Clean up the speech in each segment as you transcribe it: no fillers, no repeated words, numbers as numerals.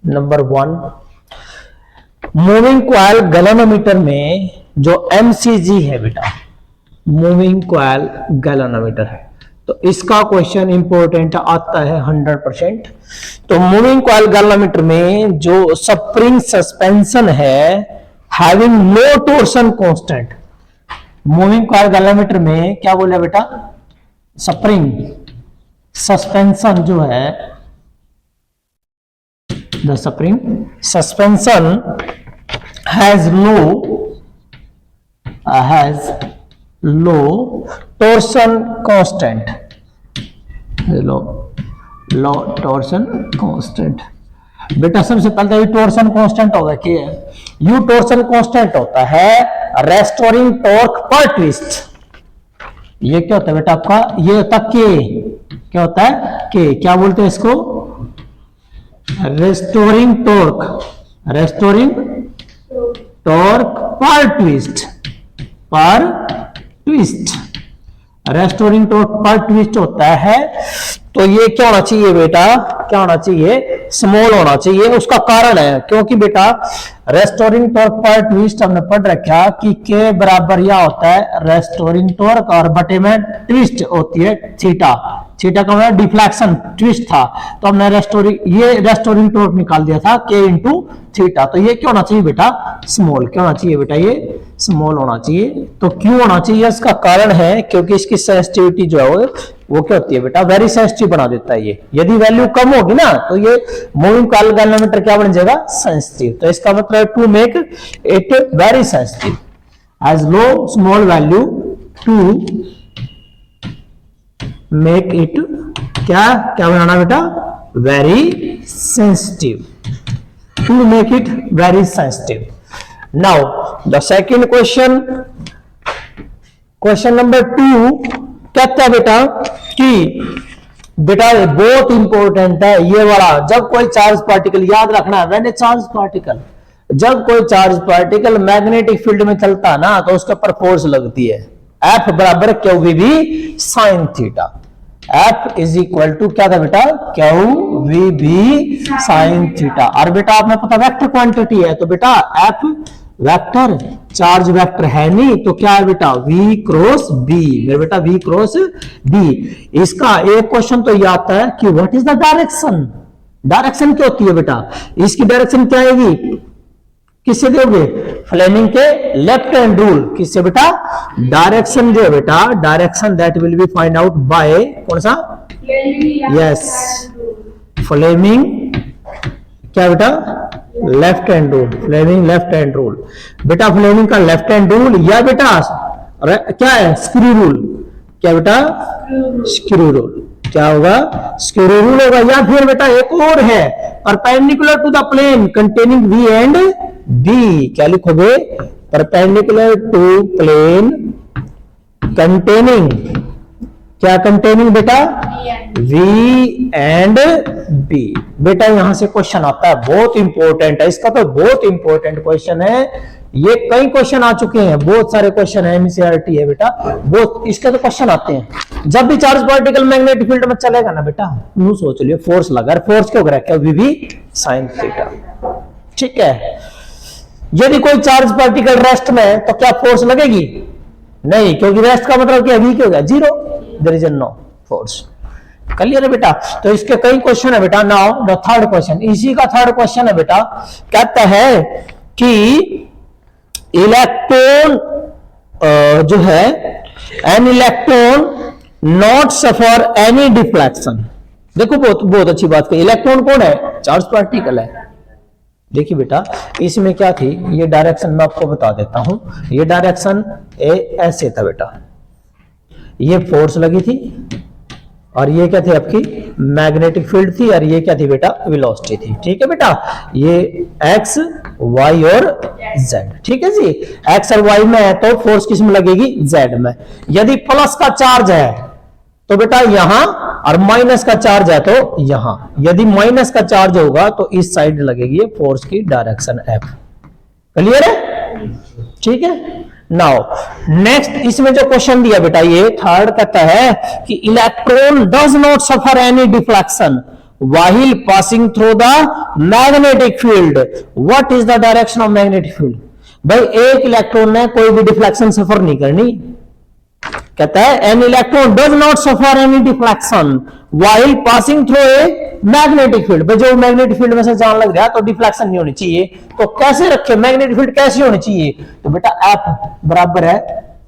Number 1, moving coil galvanometer में जो MCG है बेटा, मूविंग कॉइल गैल्वेनोमीटर है, तो इसका क्वेश्चन इंपॉर्टेंट आता है 100%। तो मूविंग कॉइल गैल्वेनोमीटर में जो स्प्रिंग सस्पेंशन है having no torsion constant, moving coil galvanometer में क्या बोले बेटा, स्प्रिंग सस्पेंशन जो है, the spring suspension has low torsion constant, low torsion constant. बेटा सबसे पहले ये टोर्शन कांस्टेंट होगा क्या है, यू टोर्शन कांस्टेंट होता है रेस्टोरिंग टॉर्क पर ट्विस्ट। ये क्या होता है बेटा आपका, ये होता के, क्या होता है के, क्या बोलते हैं इसको, रेस्टोरिंग टॉर्क, रेस्टोरिंग टॉर्क पर ट्विस्ट, पर ट्विस्ट, रेस्टोरिंग टॉर्क पर ट्विस्ट होता है। तो ये क्या होना चाहिए बेटा, क्या होना चाहिए, स्मॉल होना चाहिए। उसका कारण है क्योंकि बेटा रेस्टोरिंग टॉर्क पर ट्विस्ट हमने पढ़ रखा कि के बराबर यह होता है रेस्टोरिंग टॉर्क और बटे में ट्विस्ट होती है थीटा, थीटा का मतलब डिफ्लेक्शन ट्विस्ट था, तो हमने रेस्टोरिंग टॉर्क निकाल दिया था के इंटू थीटा। तो ये क्या होना चाहिए बेटा, स्मॉल, क्या होना चाहिए बेटा, ये स्मॉल होना चाहिए। तो क्यों होना चाहिए, इसका कारण है क्योंकि इसकी सेंसिटिविटी जो है वो क्या होती है बेटा, वेरी सेंसिटिव बना देता है ये। यदि वैल्यू कम होगी ना तो ये मूविंग कॉइल गैल्वेनोमीटर क्या बन जाएगा, सेंसिटिव। तो इसका मतलब to make it very sensitive, as low small value to make it क्या क्या बनाना बेटा, very sensitive, to make it very sensitive. Now the second question, question number 2 कहता है बेटा कि बेटा बहुत इंपॉर्टेंट है ये वाला, जब कोई चार्ज पार्टिकल, याद रखना है व्हेन ए चार्ज पार्टिकल, जब कोई चार्ज पार्टिकल मैग्नेटिक फील्ड में चलता है ना तो उसके ऊपर फोर्स लगती है, F बराबर q v B sine theta. F is equal to क्या था बेटा, q v B sine theta. और बेटा आपने पता वेक्टर क्वांटिटी है, तो बेटा F वेक्टर, चार्ज वेक्टर है नहीं तो क्या है बेटा, V क्रॉस B, मेरे बेटा V क्रॉस B। इसका एक क्वेश्चन तो ये आता है कि what is the direction, direction क्या होती है बेटा, इसकी डायरेक्शन क्या आएगी, किससे दोगे, फ्लेमिंग के लेफ्ट हैंड रूल, किससे बेटा, डायरेक्शन जो है बेटा, direction that will be find out by कौन सा, यस फ्लेमिंग क्या बेटा, left hand rule, Fleming left hand rule. बेटा फ्लेमिंग का लेफ्ट हैंड रूल या बेटा क्या है, स्क्रू रूल, क्या बेटा, स्क्रू रूल, क्या होगा, स्क्रू रूल होगा। या फिर बेटा एक और है, perpendicular to the plane containing V and B, क्या लिखोगे, परपेंडिकुलर टू प्लेन कंटेनिंग, क्या कंटेनिंग बेटा, V एंड B। बेटा यहां से क्वेश्चन आता है, बहुत इंपॉर्टेंट है, इसका तो बहुत इंपॉर्टेंट क्वेश्चन है, ये कई क्वेश्चन आ चुके हैं, बहुत सारे क्वेश्चन है, एमसीईआरटी है बेटा, बहुत इसके तो क्वेश्चन आते हैं। जब भी चार्ज पार्टिकल मैग्नेटिक फील्ड में चलेगा ना बेटा, यूं सोच लियो फोर्स लगा, फोर्स क्यों करा, क्या वी साइन थीटा, ठीक है। यदि कोई चार्ज पार्टिकल रेस्ट में है तो क्या फोर्स लगेगी, नहीं, क्योंकि रेस्ट का मतलब क्या, वी क्या हो गया, zero, there is no force. Clear है बेटा। तो इसके कई क्वेश्चन है बेटा। नाउ द थर्ड क्वेश्चन, इसी का थर्ड क्वेश्चन है बेटा, कहता है कि इलेक्ट्रॉन जो है, an electron not suffer any deflection. देखो बहुत अच्छी बात है, इलेक्ट्रॉन कौन है, चार्ज पार्टिकल है। देखिए बेटा इसमें क्या थी, ये डायरेक्शन मैं आपको बता देता हूं, ये डायरेक्शन ऐसे था बेटा, ये फोर्स लगी थी और ये क्या थी आपकी मैग्नेटिक फील्ड थी, और ये क्या थी बेटा, वेलोसिटी थी, ठीक है बेटा। ये एक्स वाई और जेड, ठीक है जी, एक्स और वाई में है तो फोर्स किस में लगेगी, जेड में। यदि प्लस का चार्ज है तो बेटा यहां, और माइनस का चार्ज है तो यहां। यदि माइनस का चार्ज होगा तो इस साइड लगेगी फोर्स की डायरेक्शन एफ। क्लियर है, ठीक है। नाउ नेक्स्ट इसमें जो क्वेश्चन दिया बेटा, ये थर्ड कहता है कि electron does not suffer any deflection while passing through the magnetic field, what is the direction of magnetic field? भाई एक इलेक्ट्रॉन ने कोई भी डिफ्लेक्शन सफर नहीं करनी, कहता है an electron does not suffer any deflection while passing through a magnetic field. भाई जो मैग्नेटिक फील्ड में से जान लग रहा है तो डिफ्लेक्शन नहीं होनी चाहिए, तो कैसे रखे मैग्नेटिक फील्ड कैसी होनी चाहिए? तो बेटा एफ बराबर है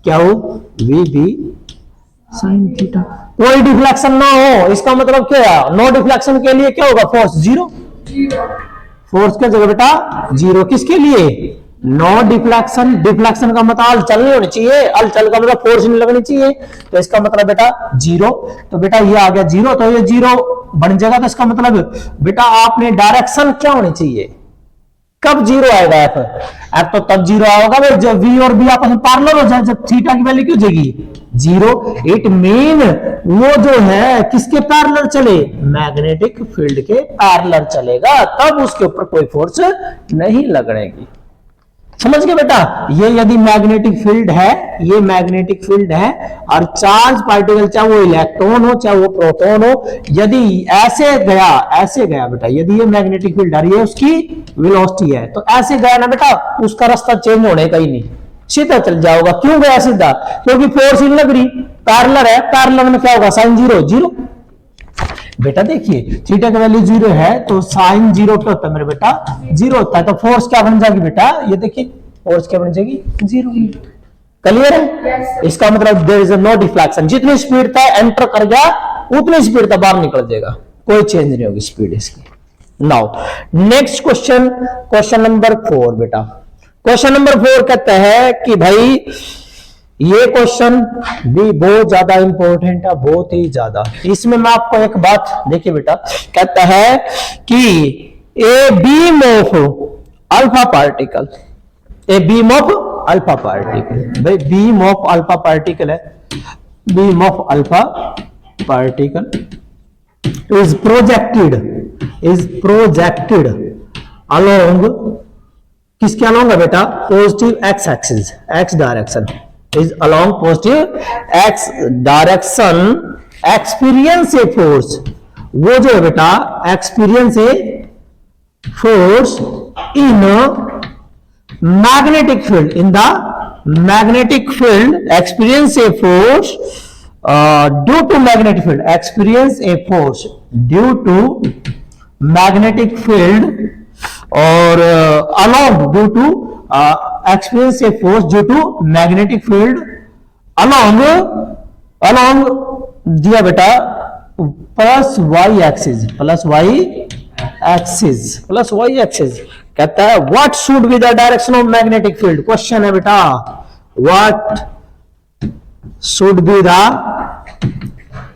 क्या हो वी बी साइन थीटा, कोई डिफ्लेक्शन ना हो, इसका मतलब क्या है? नो डिफ्लेक्शन के लिए क्या होगा? फोर्स जीरो, फोर्स क्या जगह बेटा जीरो, किसके लिए? नो डिफ्लेक्शन, डिफ्लेक्शन का मतलब हलचल नहीं होनी चाहिए, हलचल का मतलब फोर्स नहीं लगनी चाहिए, तो इसका मतलब बेटा जीरो। तो बेटा ये आ गया जीरो, तो ये जीरो बन जाएगा, तो इसका मतलब बेटा आपने डायरेक्शन क्या होनी चाहिए? कब जीरो आएगा? एफ एफ तो तब जीरो आएगा जब वी और बी आपस में पैरेलल हो जाए, जब थीटा की वैल्यू क्यों जाएगी जीरो। इट मीन वो जो है किसके पैरेलल चले? मैग्नेटिक फील्ड के पैरेलल चलेगा, तब उसके ऊपर कोई फोर्स नहीं लगेगी। समझ गए बेटा? ये यदि मैग्नेटिक फील्ड है, ये मैग्नेटिक फील्ड है और चार्ज पार्टिकल चाहे वो इलेक्ट्रॉन हो चाहे वो प्रोटॉन हो, यदि ऐसे गया बेटा, यदि ये मैग्नेटिक फील्ड है, ये उसकी वेलोसिटी है, तो ऐसे गया ना बेटा, उसका रास्ता चेंज होने का ही नहीं, सीधा चल जाओगा। क्यों गया सीधा? क्योंकि फोर्स ही लग रही, पैरेलल है, पैरेलल में क्या होगा? Sine zero zero. बेटा देखिए थीटा का वैल्यू जीरो है तो साइन जीरो क्या होता है मेरे बेटा? जीरो होता है, तो फोर्स क्या बन जाएगी बेटा? ये देखिए फोर्स क्या बन जाएगी? जीरो। क्लियर है? इसका मतलब देयर इज नो डिफ्लेक्शन, जितनी स्पीड था एंटर कर गया उतनी स्पीड था बाहर निकल जाएगा, कोई चेंज नहीं होगी स्पीड इसकी। Now next question, question number 4 बेटा। क्वेश्चन नंबर 4 कहता है कि भाई ये क्वेश्चन भी बहुत ज्यादा इंपॉर्टेंट है, बहुत ही ज्यादा। इसमें मैं आपको एक बात देखिए बेटा, कहता है कि a beam of alpha particle, a beam of alpha particle, भाई बीम ऑफ अल्फा पार्टिकल है, beam of alpha particle is projected along, किसके अलोंग है बेटा? Positive x axis, x direction is along positive x direction, experience a force, वो जो है बेटा experience a force in magnetic field, in the magnetic field experience a force due to magnetic field, experience a force due to magnetic field और along due to experience a force due to magnetic field along दिया बेटा plus y axis, plus y axis. कहता है what should be the direction of magnetic field. Question है बेटा what should be the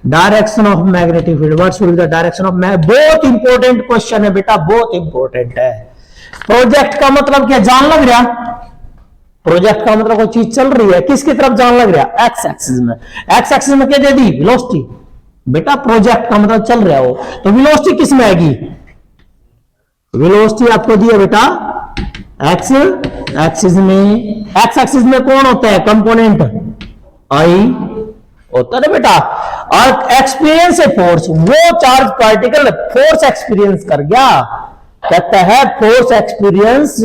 direction of magnetic field, what should be the direction of, बहुत important question है बेटा, बहुत important है। Project का मतलब क्या? जान लग रहा? प्रोजेक्ट का मतलब कोई चीज चल रही है, किसकी तरफ जान लग रहा? एक्स एक्सिस में। एक्स एक्सिस में क्या दे दी? वेलोसिटी। बेटा प्रोजेक्ट का मतलब चल रहा हो, तो वेलोसिटी किस में आएगी? वेलोसिटी आपको दी है बेटा एक्स एक्सिस में। एक्स एक्सिस में कौन होता है? कंपोनेंट आई होता है बेटा। और एक्सपीरियंस है फोर्स, वो चार्ज पार्टिकल फोर्स एक्सपीरियंस कर गया, कहता है force experience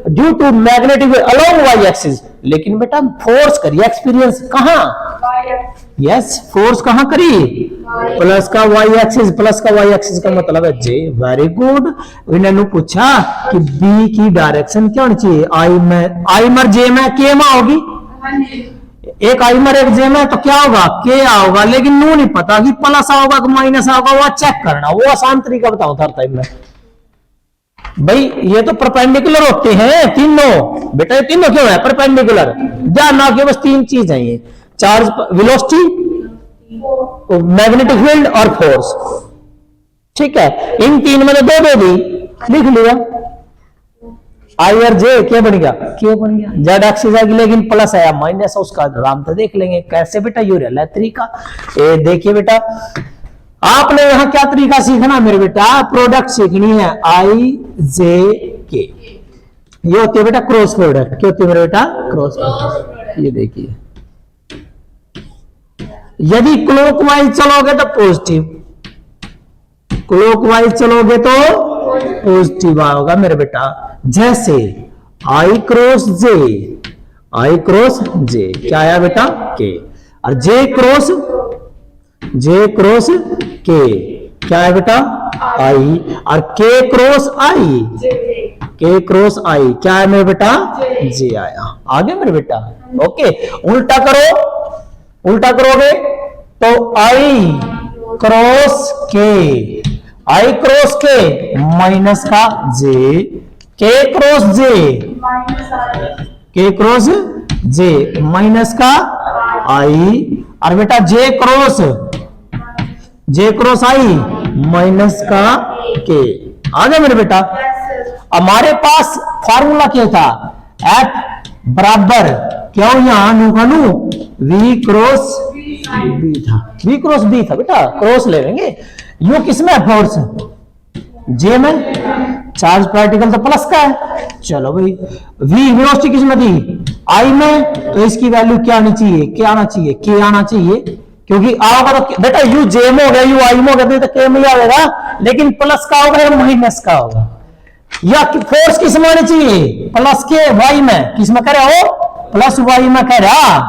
due to magnetic along y axis. लेकिन बेटा फोर्स करिए एक्सपीरियंस कहां? यस, फोर्स कहां करी? प्लस का वाई एक्सिस, प्लस का वाई एक्सिस का मतलब है जे। Very good. इन्होंने पूछा कि बी की डायरेक्शन क्या होनी चाहिए? आई मर जे में के में होगी, एक आई मर एक जे में, तो क्या होगा? के होगा, लेकिन नू नहीं पता कि प्लस होगा कि माइनस होगा, वो चेक करना, वो आसान तरीका बताओ हर टाइम में। भाई ये तो परपेंडिकुलर होते हैं तीनों बेटा, ये तीनों क्यों है परपेंडिकुलर? जानना कि बस तीन चीज है ये, चार्ज, वेलोसिटी, मैग्नेटिक फील्ड और फोर्स। ठीक है, इन तीन में तो दो दे दी, लिख लिया। आई और जे क्या बन गया? के बन गया। जेड एक्सिस आएगी लेकिन प्लस आया माइनस, उसका आराम तो देख लेंगे कैसे बेटा, यू रियल है तरीका। ये देखिए बेटा, आपने यहां क्या तरीका सीखना मेरे बेटा? प्रोडक्ट सीखनी है आई जे के। ये होती है बेटा क्रॉस प्रोडक्ट। क्या होती है मेरे बेटा? Cross product. ये देखिए, यदि क्लॉकवाइज चलोगे तो पॉजिटिव, क्लॉकवाइज चलोगे तो पॉजिटिव होगा मेरे बेटा। जैसे आई क्रॉस जे क्या आया बेटा के, और जे क्रॉस के क्या है बेटा आई, और के क्रॉस आई क्या है मेरे बेटा जे आया। आगे मेरे बेटा ओके। उल्टा करोगे तो आई क्रॉस के माइनस का जे, के क्रॉस जे माइनस का आई, और बेटा जे क्रॉस आई माइनस का के। आगे मेरे बेटा हमारे पास फॉर्मूला क्या था, एफ बराबर क्यों यहां नु वी क्रॉस बी था बेटा, क्रॉस ले लेंगे। यू किसमें है फोर्स, जे में, चार्ज पार्टिकल तो प्लस का है। चलो भाई वी वेलोसिटी किसमें थी, आई में, तो इसकी वैल्यू क्या आनी चाहिए, के आना चाहिए, क्योंकि आओगा तो बेटा यू जे में हो गया, यू आई में हो गया तो के में ही आएगा, लेकिन प्लस का होगा या माइनस का होगा, या फोर्स किस में आनी चाहिए, प्लस के वाई में, किस में करे हो, प्लस वाई में कह रहा,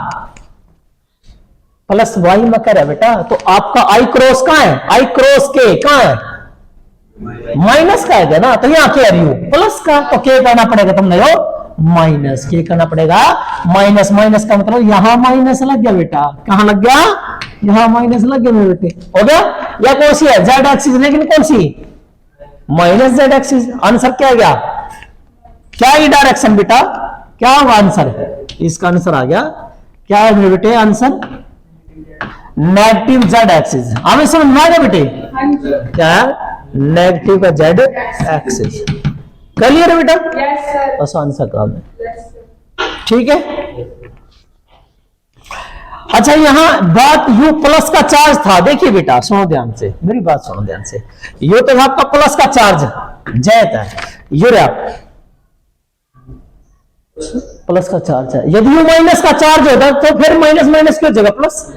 प्लस वाई में कह रहा बेटा। तो आपका आई क्रॉस कहां है, आई क्रॉस के कहां है, माइनस का है ना, तो यहां कह रही हूं प्लस का, तो के करना पड़ेगा तुमने हो माइनस, के करना पड़ेगा माइनस, माइनस का मतलब यहां माइनस लग गया बेटा, कहां लग गया, यहां माइनस लग गया मेरे बेटे, हो गया। या कौन सी है, जेड एक्सिस, लेकिन कौन सी, माइनस जेड एक्सिस। आंसर क्या आ गया, क्या ये डायरेक्शन बेटा, क्या होगा आंसर, इसका आंसर आ गया, क्या है मेरे बेटे आंसर, नेगेटिव जेड एक्सिस। हमें समझ में आ गया बेटे, क्या है नेगेटिव का जेड एक्सिस। क्लियर है बेटा, आसान सा काम है, ठीक है। अच्छा यहां बात यू प्लस का चार्ज था, देखिए बेटा सुनो ध्यान से, मेरी बात सुनो ध्यान से, यू तो आपका प्लस का चार्ज जैत है, यू रे प्लस का चार्ज है, यदि यू माइनस का चार्ज होता तो फिर माइनस माइनस क्यों जगह प्लस,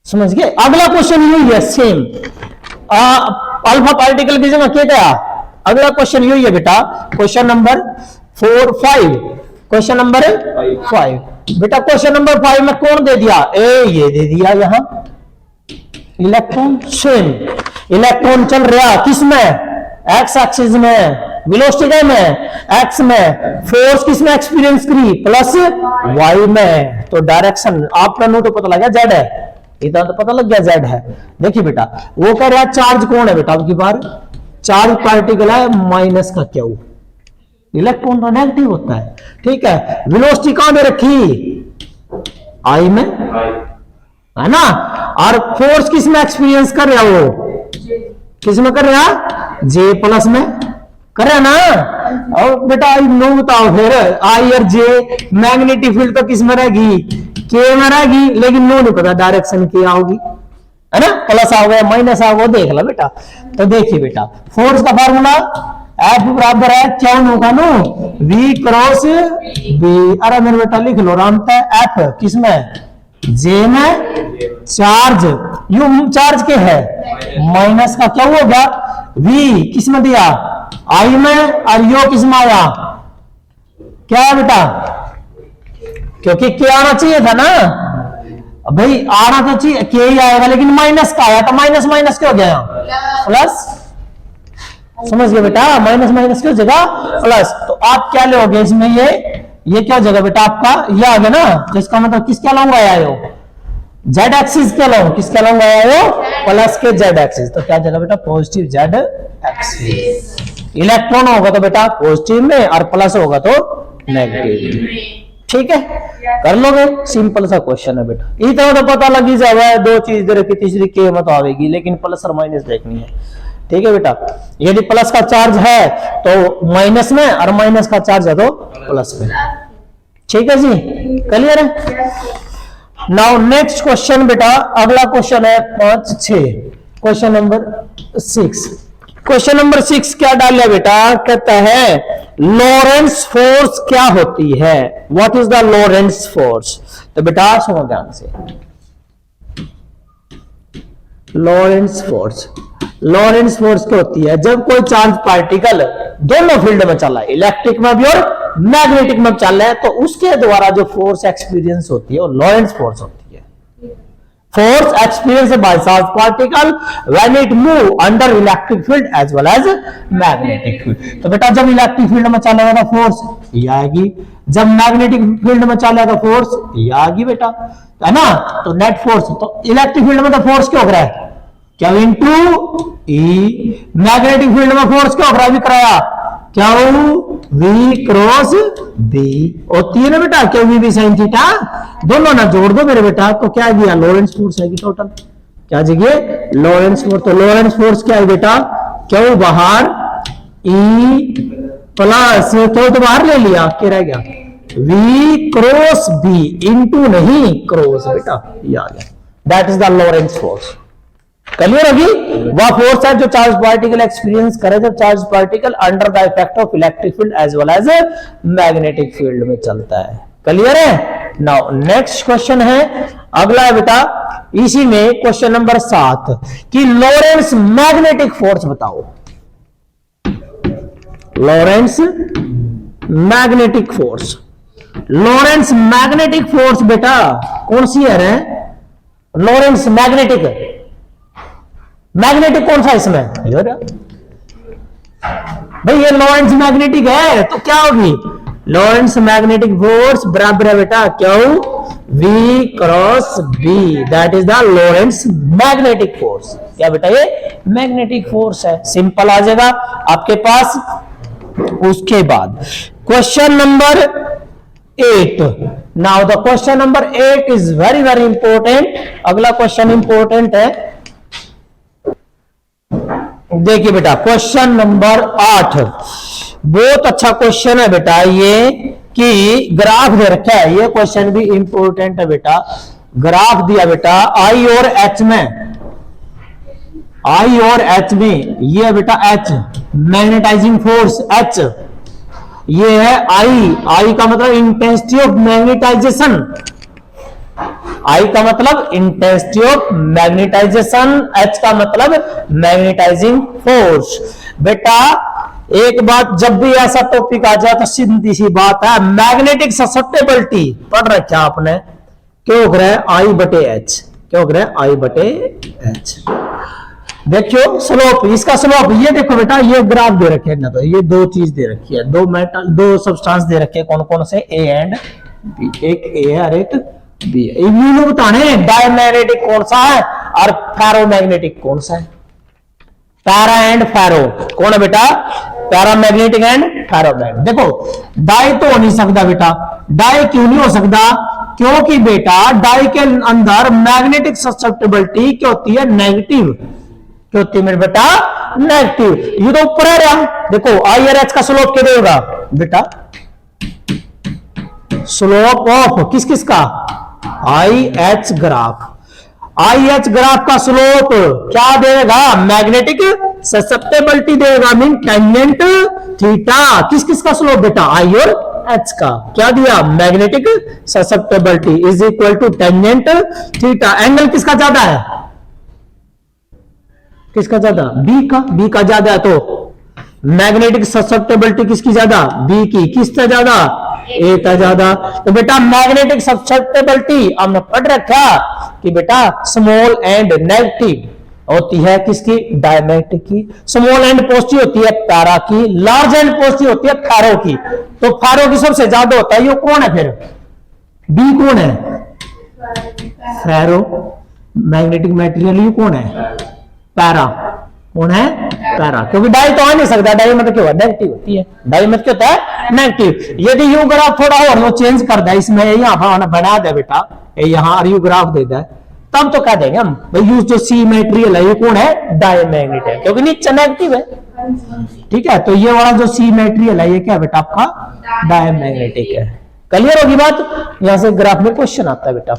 समझ गए। अगला क्वेश्चन यही है सेम, अल्फा पार्टिकल की जगह क्या गया, अगला क्वेश्चन यही है बेटा, क्वेश्चन नंबर 5, क्वेश्चन नंबर 5 बेटा। क्वेश्चन नंबर 5 में कौन दे दिया, ये दे दिया, यहां इलेक्ट्रॉन स्विंग, इलेक्ट्रॉन चल रहा किसमें, एक्स एक्सिस में, वेलोसिटी में एक्स में, फोर्स किसमें एक्सपीरियंस करी, प्लस वाई में, तो डायरेक्शन आपका नो तो पता लगा जेड है, इतना तो पता लग गया जेड है। देखिए बेटा वो कह रहा चार्ज कौन है बेटा, अब की बार चार्ज पार्टिकल है माइनस का क्यू, इलेक्ट्रॉन तो नेगेटिव होता है, ठीक है। वेलोसिटी कहां में रखी, आई में, है ना, और फोर्स किस में एक्सपीरियंस कर रहा, वो किस में कर रहा, जे प्लस में कर रहा ना। और बेटा नो बताओ फिर, आई और जे मैग्नेटिक फील्ड तो किस में रहेगी, के में रहेगी, लेकिन नो नहीं पता डायरेक्शन क्या होगी, है ना, प्लस आओगे माइनस आओगे, देख लो बेटा। तो देखिए बेटा फोर्स का फार्मूला एफ बराबर है क्या होगा नो, वी क्रॉस बी, अरे मेरे बेटा लिख लो आराम से, एफ किसमें, जे में, चार्ज यू चार्ज के है माइनस का क्या होगा, वी किसमें दिया, आई में, और यो किसमें आया, क्या है बेटा, क्योंकि क्या आना चाहिए था ना भाई, आना तो चाहिए के ही आएगा, लेकिन माइनस का आया, तो माइनस माइनस क्यों हो गया प्लस, समझ गए बेटा, माइनस माइनस क्यों जगह प्लस। तो आप क्या लोगे इसमें, ये क्या जगह बेटा आपका ये आ गया ना, तो इसका मतलब किसका लॉन्ग आया हो, जेड एक्सिस के लॉन्ग, किसका लॉन्ग आया हो, प्लस के जेड एक्सिस, तो क्या जगह बेटा पॉजिटिव जेड एक्सिस। इलेक्ट्रॉन होगा तो बेटा पॉजिटिव में, और प्लस होगा तो नेगेटिव, ठीक है, कर लोगे, सिंपल सा क्वेश्चन है बेटा। इतना तो पता लगी जाए, दो चीज दे रखी, तीसरी के मत आवेगी, लेकिन प्लस और माइनस देखनी है, ठीक है बेटा। यदि प्लस का चार्ज है तो माइनस में, और माइनस का चार्ज है तो प्लस में, ठीक है जी, क्लियर है। नाउ नेक्स्ट क्वेश्चन बेटा, अगला क्वेश्चन है 5-6, क्वेश्चन नंबर 6। क्वेश्चन नंबर 6 क्या डाला बेटा, कहता है लॉरेंस फोर्स क्या होती है, what is the Lawrence force. तो बेटा सुनो ध्यान से, लॉरेंस फोर्स लॉरेंस फोर्स क्या होती है? जब कोई चार्ज पार्टिकल दोनों फील्ड में चला है, इलेक्ट्रिक में भी और मैग्नेटिक में चल रहा है, तो उसके द्वारा जो फोर्स एक्सपीरियंस होती है वो लॉरेंस फोर्स होती है। Force experience by charge particle when it move under electric field as well as magnetic field. तो बेटा जब इलेक्ट्रिक फील्ड में चलेगा तो फोर्स ये आएगी, जब मैग्नेटिक फील्ड में चलेगा तो फोर्स ये आएगी बेटा, है ना। तो नेट फोर्स, तो इलेक्ट्रिक फील्ड में तो फोर्स क्या हो रहा है? क्या इंटू ई। मैग्नेटिक फील्ड में फोर्स क्या हो रहा है? भी कराया क्या वी क्रॉस बी होती है ना बेटा, क्या वी बी साइन थीटा, दोनों ना जोड़ दो मेरे बेटा, तो क्या गया? लॉरेंस फोर्स है टोटल, क्या जगह? Lawrence force. तो लॉरेंस फोर्स क्या है बेटा? क्यों बाहर ई प्लस क्यों तो बाहर ले लिया, क्या रह गया? वी क्रॉस बी इंटू नहीं क्रॉस बेटा, ये आ गया। That is the Lawrence force. Clear होगी? वह फोर्स है जो चार्ज पार्टिकल एक्सपीरियंस करे जब charge particle under the effect of electric field as well as magnetic field में चलता है। क्लियर है? नाउ नेक्स्ट क्वेश्चन है, अगला है बेटा इसी में क्वेश्चन नंबर 7 कि लॉरेंस मैग्नेटिक फोर्स बताओ। Lawrence magnetic force, Lawrence magnetic force बेटा कौन सी है? लॉरेंस मैग्नेटिक, मैग्नेटिक कौन सा इसमें? भाई ये लॉरेंस मैग्नेटिक है तो क्या होगी? लॉरेंस मैग्नेटिक फोर्स बराबर है बेटा क्यों? V cross B, that is the Lorentz magnetic force. क्या बेटा? ये मैग्नेटिक फोर्स है, सिंपल आ जाएगा आपके पास। उसके बाद question number 8। Now the question number 8 is very very important. अगला क्वेश्चन इंपॉर्टेंट है, देखिए बेटा क्वेश्चन नंबर 8 बहुत अच्छा क्वेश्चन है बेटा, ये कि ग्राफ दे रखा है, ये क्वेश्चन भी इंपॉर्टेंट है बेटा। ग्राफ दिया बेटा आई और एच में, आई और एच में, ये बेटा एच मैग्नेटाइजिंग फोर्स एच, ये है आई, आई का मतलब इंटेंसिटी ऑफ मैग्नेटाइजेशन, आई का मतलब इंटेंसिटी ऑफ मैग्नेटाइजेशन, एच का मतलब मैग्नेटाइजिंग फोर्स। बेटा एक बात, जब भी ऐसा टॉपिक आ जाए तो सीधी सी बात है, मैग्नेटिक ससेप्टेबिलिटी पढ़ रखा आपने, क्यों हो रहा है? आई बटे एच, क्यों हो रहा है? आई बटे एच। देखियो स्लोप, इसका स्लोप ये देखो बेटा, ये ग्राफ दे रखे हैं ना, तो ये दो चीज दे रखी है, दो मेटल, दो सब्सटेंस दे रखे हैं, कौन कौन से? ए एंड बी, एक ए है और एक बी है। इन्हीं बताने डायमैग्नेटिक कौन सा है और फेरोमैग्नेटिक कौन सा है। पैरा एंड फेरो कौन है बेटा? Paramagnetic and ferromagnetic. देखो डाई तो हो नहीं सकता बेटा, डाई क्यों नहीं हो सकता? क्योंकि बेटा डाई के अंदर मैग्नेटिक ससेप्टेबिलिटी क्या होती है? नेगेटिव। क्या होती है मेरे बेटा? नेगेटिव। ये तो ऊपर है रहा, देखो आई और एच का स्लोप क्या देगा बेटा? स्लोप ऑफ किस किस का? I H graph, I H graph का स्लोप क्या देगा? मैग्नेटिक ससेप्टेबिलिटी देगा, मीन टेंजेंट थीटा। किस किस का स्लोप बेटा? आई और एच का। क्या दिया? Magnetic susceptibility is equal to tangent theta. Angle किसका ज्यादा है? किसका ज्यादा? बी का। बी का ज्यादा है तो मैग्नेटिक ससेप्टेबिलिटी किसकी ज्यादा? बी की। किसका ज्यादा? ए का ज्यादा। तो बेटा मैग्नेटिक ससेप्टेबिलिटी हमने पढ़ रखा कि बेटा स्मॉल एंड नेगेटिव होती है किसकी? डायमैग्नेटिक की। स्मॉल एंड पॉजिटिव होती है पैरा की, लार्ज एंड पॉजिटिव होती है फेरो की। तो फेरो की सबसे ज्यादा होता है, ये कौन है फिर? बी कौन है? फेरो मैग्नेटिक मटेरियल, ये कौन है? पैरा। कौन है? पैरा। क्योंकि डाई तो आ नहीं सकता, डाई मतलब क्या होता है? नेगेटिव होती है। डाई मतलब क्या होता है? नेगेटिव। यदि यू ग्राफ थोड़ा और वो चेंज कर दे, इसमें यहाँ बना दे बेटा, यहाँ यू ग्राफ दे दे, तब तो कह देंगे हम भाई यू जो सी मटेरियल है ये कौन है? डायमैग्नेट है, क्योंकि नीचे नेगेटिव है। ठीक है, तो ये वाला जो सी मटेरियल है ये क्या बेटा? आपका डायमैग्नेटिक है। क्लियर होगी बात? यहां से ग्राफ में क्वेश्चन आता है बेटा।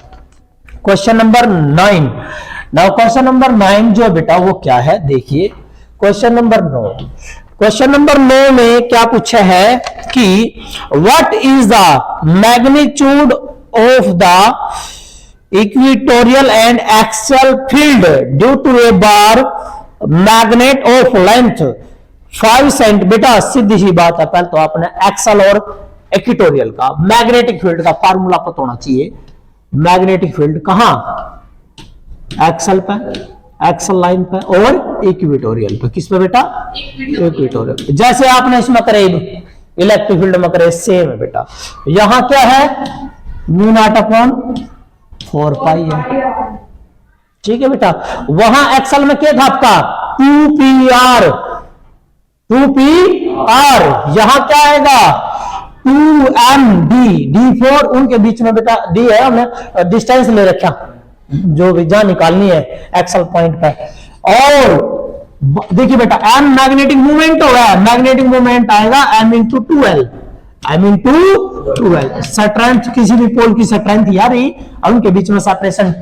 Question number 9। Now question number 9 जो बेटा वो क्या है? देखिए क्वेश्चन नंबर 9। क्वेश्चन नंबर 9 में क्या पूछा है कि what is the magnitude of the equatorial and axial field due to a bar magnet of length 5 cent, बेटा सीधी सी बात है, पहले तो आपने एक्सल और इक्वेटोरियल का मैग्नेटिक फील्ड का फार्मूला पता होना चाहिए। मैग्नेटिक फील्ड कहां, एक्सल पे, एक्सल लाइन पे और इक्वेटोरियल पे। किस पे बेटा, इक्वेटोरियल। जैसे आपने इसमें करे इलेक्ट्रिक फील्ड में करे सेम है बेटा। यहां क्या है, म्यू नॉट अपॉन 4 पाई है, ठीक है बेटा। वहां एक्सल में क्या था आपका 2pr, 2pr। यहां क्या आएगा 2md, d4 उनके बीच में बेटा d है, हमने डिस्टेंस ले रखा जो भी जहां निकालनी है एक्सल पॉइंट पे। और देखिए बेटा m मैग्नेटिक मूवमेंट होगा, मैग्नेटिक मूवमेंट आएगा m into 2l, m into 2l। Strength किसी भी पोल की स्ट्रेंथ यार ही, और उनके बीच में सेपरेशन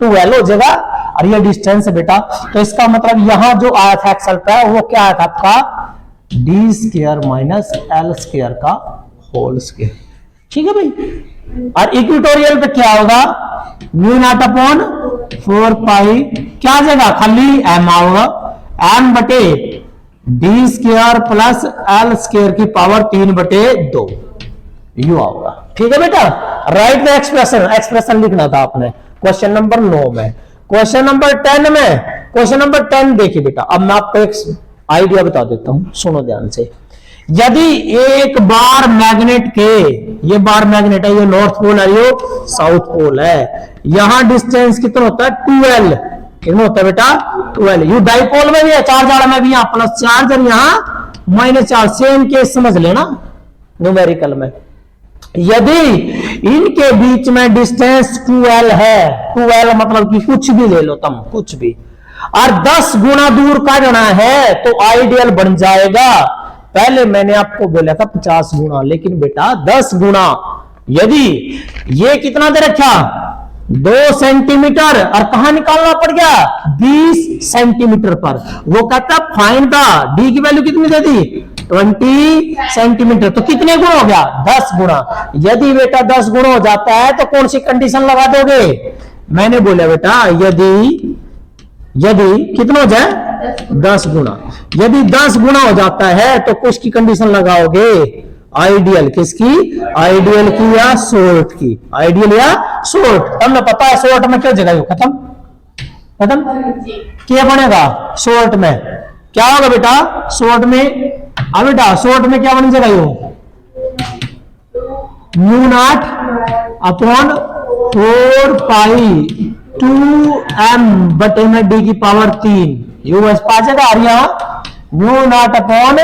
2l हो जाएगा, और ये डिस्टेंस है बेटा। तो इसका मतलब यहां जो आया था एक्सल पे वो क्या आया था आपका d square minus l square का होल स्क्वायर, ठीक है भाई। और इक्वेटोरियल पे क्या होगा म्यू नॉट अपॉन 4 पाई, क्या आ जाएगा खाली m आओगा, m बटे D square plus L square की पावर 3/2 यू आओगा, ठीक है बेटा। राइट द एक्सप्रेशन, एक्सप्रेशन लिखना था आपने क्वेश्चन नंबर 9 में। क्वेश्चन नंबर 10 में, क्वेश्चन नंबर 10 देखिए बेटा, अब मैं आपको एक आइडिया बता देता हूं, सुनो ध्यान से। यदि एक बार मैग्नेट के, ये बार मैग्नेट है, ये नॉर्थ पोल है, ये साउथ पोल है, यहां डिस्टेंस कितना होता है 2l, कितना होता है बेटा 2l। यू डाइपोल में भी है, चार्ज वाला में भी यहां प्लस चार्ज और यहां माइनस चार्ज, सेम केस समझ लेना न्यूमेरिकल में। यदि इनके बीच में डिस्टेंस 2l है, 2l मतलब कि कुछ भी ले लो तुम, कुछ भी, और 10 गुना दूर काटना है तो आइडियल बन जाएगा। पहले मैंने आपको बोला था 50 गुना, लेकिन बेटा 10 गुना। यदि ये कितना दे रखा 2 सेंटीमीटर, और कहां निकालना पड़ गया 20 सेंटीमीटर पर, वो कहता फाइंड द डी की वैल्यू कितनी दे दी 20 सेंटीमीटर, तो कितने गुना हो गया 10 गुना। यदि बेटा 10 गुना हो जाता है तो कौन सी कंडीशन लगा दोगे, मैंने बोला बेटा यदि कितना हो जाए 10 गुना, यदि 10 गुना हो जाता है तो कुछ की कंडीशन लगाओगे आइडियल, किसकी, आइडियल की या शॉर्ट की, आइडियल या शॉर्ट। हमने पता है शॉर्ट में क्या जगह खत्म खत्म क्या बनेगा शॉर्ट में, क्या होगा बेटा शॉर्ट में, अब बेटा शॉर्ट में क्या बन जाएगा म्यू नॉट अपॉन 4 पाई 2m बटे में डी की पावर 3 यू बस पा जाएगा, और यहाँ म्यू नॉट अपॉन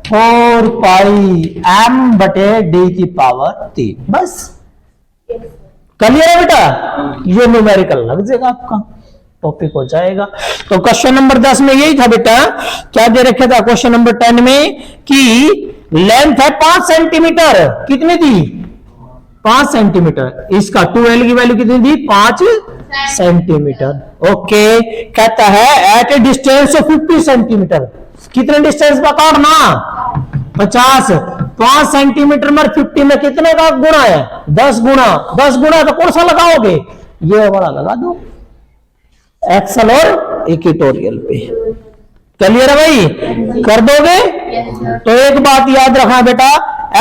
4 पाई m बटे डी की पावर 3, बस क्लियर है बेटा। ये न्यूमेरिकल लग जाएगा, आपका टॉपिक हो जाएगा। तो क्वेश्चन नंबर 10 में यही था बेटा, क्या दे रखा था क्वेश्चन नंबर 10 में कि लेंथ है 5 सेंटीमीटर, कितनी थी 5 सेंटीमीटर, इसका 2l की वैल्यू कितनी थी 5 सेंटीमीटर। ओके, कहता है at a distance of 50 centimetre, कितने डिस्टेंस पर काटना 50, 5 सेंटीमीटर में 50 में कितने का गुना है 10 गुना, 10 गुना तो कौन सा लगाओगे, ये वाला लगा दो एक्सल और इक्वेटोरियल पे। क्लियर है भाई, कर दोगे। तो एक बात याद रखना बेटा,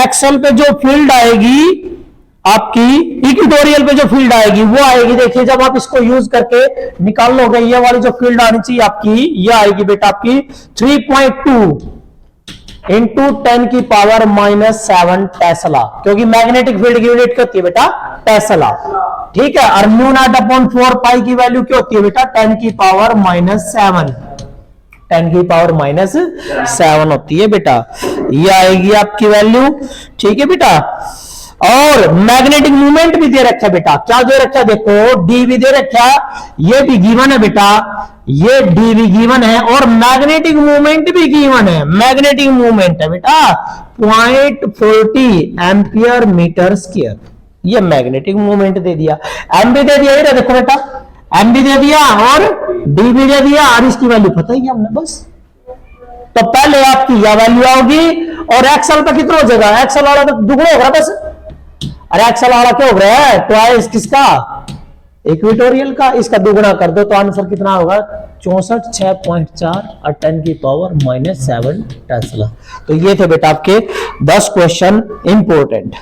एक्सल पे जो फील्ड आएगी आपकी, इक्वेटोरियल पे जो फील्ड आएगी वो आएगी, देखिए जब आप इसको यूज करके निकाल लोगे, ये वाली जो फील्ड आनी चाहिए आपकी, ये आएगी बेटा आपकी 3.2 इंटू 10 की पावर -7 टेस्ला, क्योंकि मैग्नेटिक फील्ड की यूनिट क्या होती है बेटा टेस्ला, ठीक है। और म्यू नॉट अपॉन 4 पाई की वैल्यू क्या होती है बेटा 10 की पावर -7, 10 की पावर -7 होती है बेटा, ये आएगी आपकी वैल्यू, ठीक है बेटा। और मैग्नेटिक मूवमेंट भी दे रखा है बेटा, क्या दे रखा है देखो, डी भी दे रखा है, ये भी गिवन है बेटा, ये डी भी गिवन है, और मैग्नेटिक मूवमेंट भी गिवन है, मैग्नेटिक मूवमेंट है बेटा 0.40 एम्पियर मीटर स्क्वायर, ये मैग्नेटिक मूवमेंट दे दिया, एम भी दे दिया, ये देखो बेटा एम भी दे दिया और डी भी दे दिया, और इसकी वैल्यू पता ही हमने बस। तो पहले आपकी यह वैल्यू आओगी, और एक्सल पे कितना हो जाएगा, एक्सल वाला तो दुगना होगा बस, अरे एक्सल वाला क्या हो रहा है ट्वाइस किसका इक्वेटोरियल का, इसका दुगना कर दो तो आंसर कितना होगा 64 6.4 और 10⁻⁻7 टेस्ला। तो ये थे बेटा आपके 10 क्वेश्चन इंपॉर्टेंट।